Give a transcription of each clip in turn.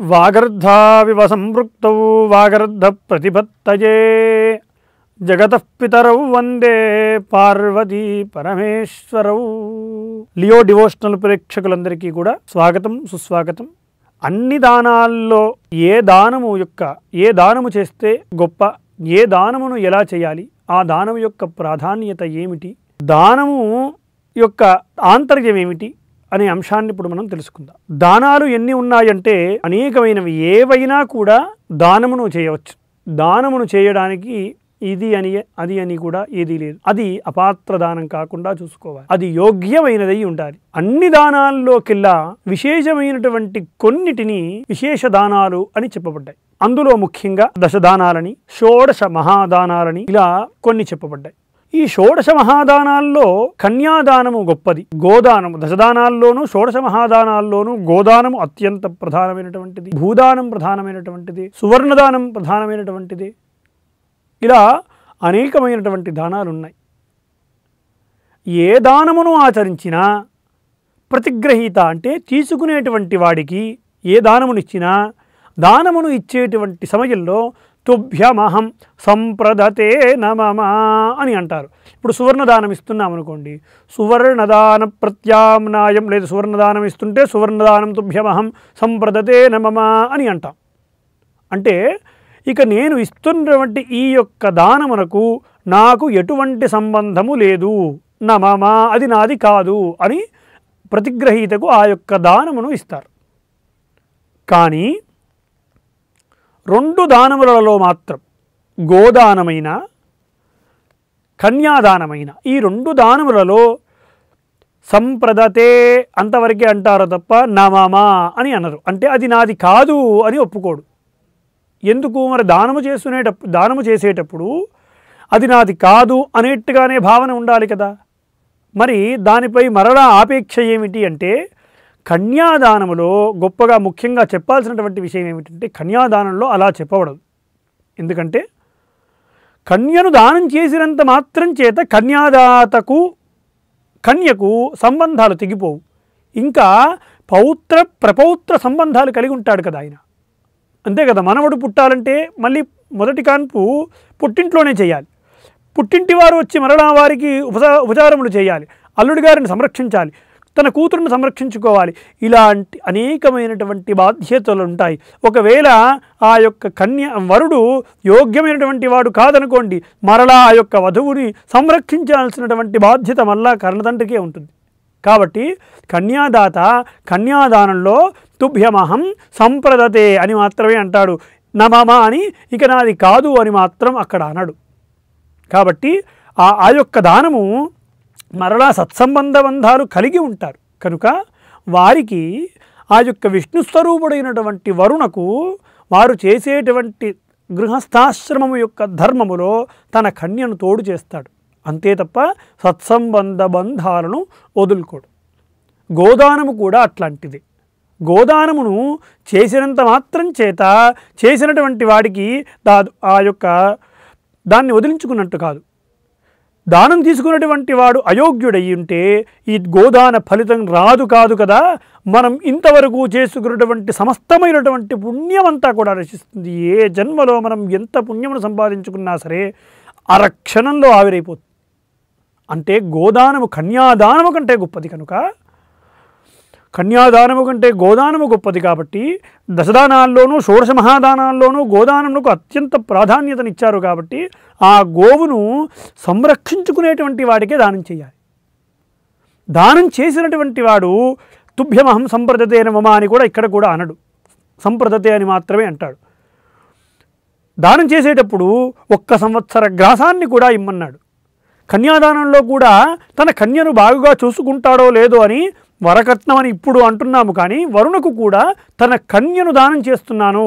వాగర్ధావివ సంపృక్తౌ వాగర్ధ ప్రతిపత్తయే జగతః పితరౌ వందే Parvati పరమేశ్వరౌ. Leo devotional ప్రేక్షకులందరికీ కూడా స్వాగతం, సుస్వాగతం. అన్ని దానాల్లో ఏ దానము చేస్తే గొప్ప, ఏ దానమును ఎలా చేయాలి, ఆ దానము యొక్క ప్రాధాన్యత ఏమిటి, దానము యొక్క ఆంతర్యం ఏమిటి అనే అంశాన్ని ఇప్పుడు మనం తెలుసుకుందాం. దానాలు ఎన్ని ఉన్నాయంటే అనేకమైనవి. ఏవైనా కూడా దానమును చేయవచ్చు. దానమును చేయడానికి ఇది అని అది అని కూడా ఏదీ లేదు. అది అపాత్ర దానం కాకుండా చూసుకోవాలి. అది యోగ్యమైనదై ఉండాలి. అన్ని దానాల్లోకెల్లా విశేషమైనటువంటి కొన్నిటిని విశేష దానాలు అని చెప్పబడ్డాయి. అందులో ముఖ్యంగా దశదానాలని, షోడశ మహాదానాలని ఇలా కొన్ని చెప్పబడ్డాయి. ఈ షోడశ మహాదానాల్లో కన్యాదానము గొప్పది. గోదానము దశదానాల్లోనూ షోడశ మహాదానాల్లోనూ గోదానము అత్యంత ప్రధానమైనటువంటిది, భూదానం ప్రధానమైనటువంటిది, సువర్ణదానం ప్రధానమైనటువంటిది. ఇలా అనేకమైనటువంటి దానాలు ఉన్నాయి. ఏ దానమును ఆచరించినా ప్రతిగ్రహీత అంటే తీసుకునేటువంటి వాడికి ఏ దానమునిచ్చినా దానమును ఇచ్చేటువంటి సమయంలో తుభ్యమహం సంప్రదతే నమమా అని అంటారు. ఇప్పుడు సువర్ణదానం ఇస్తున్నాం అనుకోండి, సువర్ణదాన ప్రత్యామ్నాయం లేదు, సువర్ణదానం ఇస్తుంటే సువర్ణదానం తుభ్యమహం సంప్రదతే నమమా అని అంటాం. అంటే ఇక నేను ఇస్తున్నటువంటి ఈ యొక్క దానమునకు నాకు ఎటువంటి సంబంధము లేదు, నమమా అది నాది కాదు అని ప్రతిగ్రహీతకు ఆ యొక్క దానమును ఇస్తారు. కానీ రెండు దానములలో మాత్రం గోదానమైన కన్యాదానమైన ఈ రెండు దానములలో సంప్రదతే అంతవరకే అంటారు తప్ప నమమా అని అనరు. అంటే అది నాది కాదు అని ఒప్పుకోడు. ఎందుకు? మరి దానము చేసేటప్పుడు అది నాది కాదు అనేట్టుగానే భావన ఉండాలి కదా. మరి దానిపై మరలా ఆపేక్ష ఏమిటి అంటే కన్యాదానములో గొప్పగా ముఖ్యంగా చెప్పాల్సినటువంటి విషయం ఏమిటంటే కన్యాదానంలో అలా చెప్పబడదు. ఎందుకంటే కన్యను దానం చేసినంత మాత్రం చేత కన్యకు సంబంధాలు తెగిపోవు. ఇంకా ప్రపౌత్ర సంబంధాలు కలిగి ఉంటాడు కదా ఆయన. అంతే కదా, మనవడు పుట్టాలంటే మళ్ళీ మొదటి కాన్పు పుట్టింట్లోనే చేయాలి. పుట్టింటి వారు వచ్చి మరలా వారికి ఉపచారములు చేయాలి, అల్లుడి గారిని సంరక్షించాలి, తన కూతురును సంరక్షించుకోవాలి. ఇలాంటి అనేకమైనటువంటి బాధ్యతలు ఉంటాయి. ఒకవేళ ఆ యొక్క వరుడు యోగ్యమైనటువంటి వాడు కాదనుకోండి, మరలా ఆ యొక్క వధువుని సంరక్షించాల్సినటువంటి బాధ్యత మళ్ళా కర్ణతండ్రికే ఉంటుంది. కాబట్టి కన్యాదాత కన్యాదానంలో తుభ్యమహం సంప్రదతే అని మాత్రమే అంటాడు, నమమా అని ఇక నాది కాదు అని మాత్రం అక్కడ అనడు. కాబట్టి ఆ యొక్క దానము మరలా సత్సంబంధ బంధాలు కలిగి ఉంటారు కనుక వారికి ఆ యొక్క విష్ణుస్వరూపుడైనటువంటి వరుణకు వారు చేసేటువంటి గృహస్థాశ్రమము యొక్క ధర్మములో తన కన్యను తోడు చేస్తాడు. అంతే తప్ప సత్సంబంధ బంధాలను వదులుకోడు. గోదానము కూడా అట్లాంటిది. గోదానమును చేసినంత మాత్రం చేత చేసినటువంటి వాడికి ఆ యొక్క దాన్ని వదిలించుకున్నట్టు కాదు. దానం తీసుకున్నటువంటి వాడు అయోగ్యుడయ్యి ఉంటే ఈ గోదాన ఫలితం రాదు కాదు కదా. మనం ఇంతవరకు చేసుకున్నటువంటి సమస్తమైనటువంటి పుణ్యమంతా కూడా రక్షిస్తుంది. ఏ జన్మలో మనం ఎంత పుణ్యమును సంపాదించుకున్నా సరే అరక్షణంలో ఆవిరైపోతుంది. అంటే గోదానము కన్యాదానము కంటే గొప్పది కనుక కన్యాదానము కంటే గోదానము గొప్పది. కాబట్టి దశదానాల్లోనూ షోడశ మహాదానాల్లోనూ గోదానమునకు అత్యంత ప్రాధాన్యతనిచ్చారు. కాబట్టి ఆ గోవును సంరక్షించుకునేటువంటి వాడికే దానం చేయాలి. దానం చేసినటువంటి వాడు తుభ్యమహం సంప్రదతే నమమా అని కూడా ఇక్కడ కూడా అనడు, సంప్రదతే అని మాత్రమే అంటాడు. దానం చేసేటప్పుడు 1 సంవత్సర గ్రాసాన్ని కూడా ఇమ్మన్నాడు. కన్యాదానంలో కూడా తన కన్యను బాగుగా చూసుకుంటాడో లేదో అని వరకట్నం అని ఇప్పుడు అంటున్నాము, కానీ వరుణకు కూడా తన కన్యను దానం చేస్తున్నాను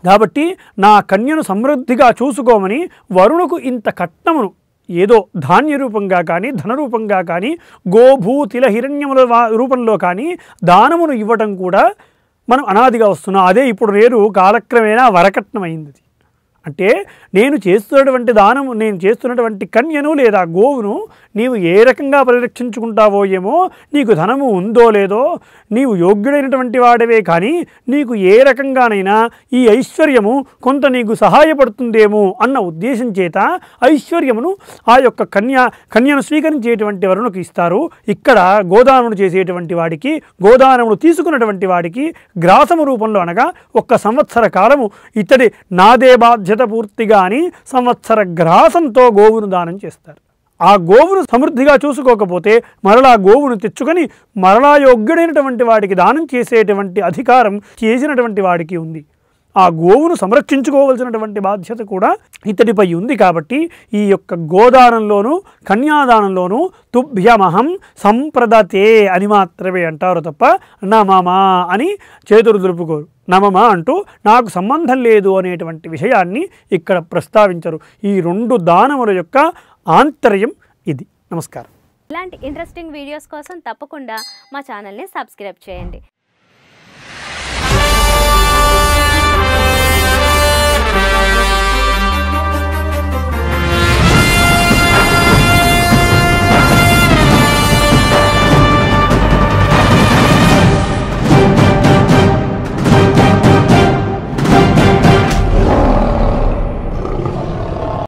కాబట్టి నా కన్యను సమృద్ధిగా చూసుకోమని వరుణకు ఇంత కట్నమును ఏదో ధాన్య రూపంగా కానీ ధనరూపంగా కానీ గోభూతిల హిరణ్యముల రూపంలో కానీ దానమును ఇవ్వటం కూడా మనం అనాదిగా వస్తున్నాం. అదే ఇప్పుడు కాలక్రమేణా వరకట్నం అయింది. అంటే నేను చేస్తున్నటువంటి కన్యను లేదా గోవును నీవు ఏ రకంగా పరిరక్షించుకుంటావో ఏమో, నీకు ధనము ఉందో లేదో, నీవు యోగ్యుడైనటువంటి వాడవే కానీ నీకు ఏ రకంగానైనా ఈ ఐశ్వర్యము కొంత నీకు సహాయపడుతుందేమో అన్న ఉద్దేశం చేత ఐశ్వర్యమును ఆ యొక్క కన్యను స్వీకరించేటువంటి వరుణకు ఇస్తారు. ఇక్కడ గోదానమును చేసేటువంటి వాడికి, గోదానమును తీసుకున్నటువంటి వాడికి గ్రాసము రూపంలో అనగా 1 సంవత్సర కాలము ఇతడి నాదే బాధ్యత పూర్తిగా అని సంవత్సర గ్రాసంతో గోవును దానం చేస్తారు. ఆ గోవును సమృద్ధిగా చూసుకోకపోతే మరలా గోవును తెచ్చుకొని మరలా యోగ్యుడైనటువంటి వాడికి దానం చేసేటువంటి అధికారం చేసినటువంటి వాడికి ఉంది. ఆ గోవును సంరక్షించుకోవలసినటువంటి బాధ్యత కూడా ఇతడిపై ఉంది. కాబట్టి ఈ యొక్క గోదానంలోనూ కన్యాదానంలోనూ తుభ్యమహం సంప్రదతే అని మాత్రమే అంటారు తప్ప నమమా అని చేతులు దులుపుకోరు. నమమ అంటూ నాకు సంబంధం లేదు అనేటువంటి విషయాన్ని ఇక్కడ ప్రస్తావించరు. ఈ 2 దానముల యొక్క ఆంతర్యం ఇది. నమస్కారం. ఇలాంటి ఇంట్రెస్టింగ్ వీడియోస్ కోసం తప్పకుండా మా ఛానల్ని సబ్స్క్రైబ్ చేయండి.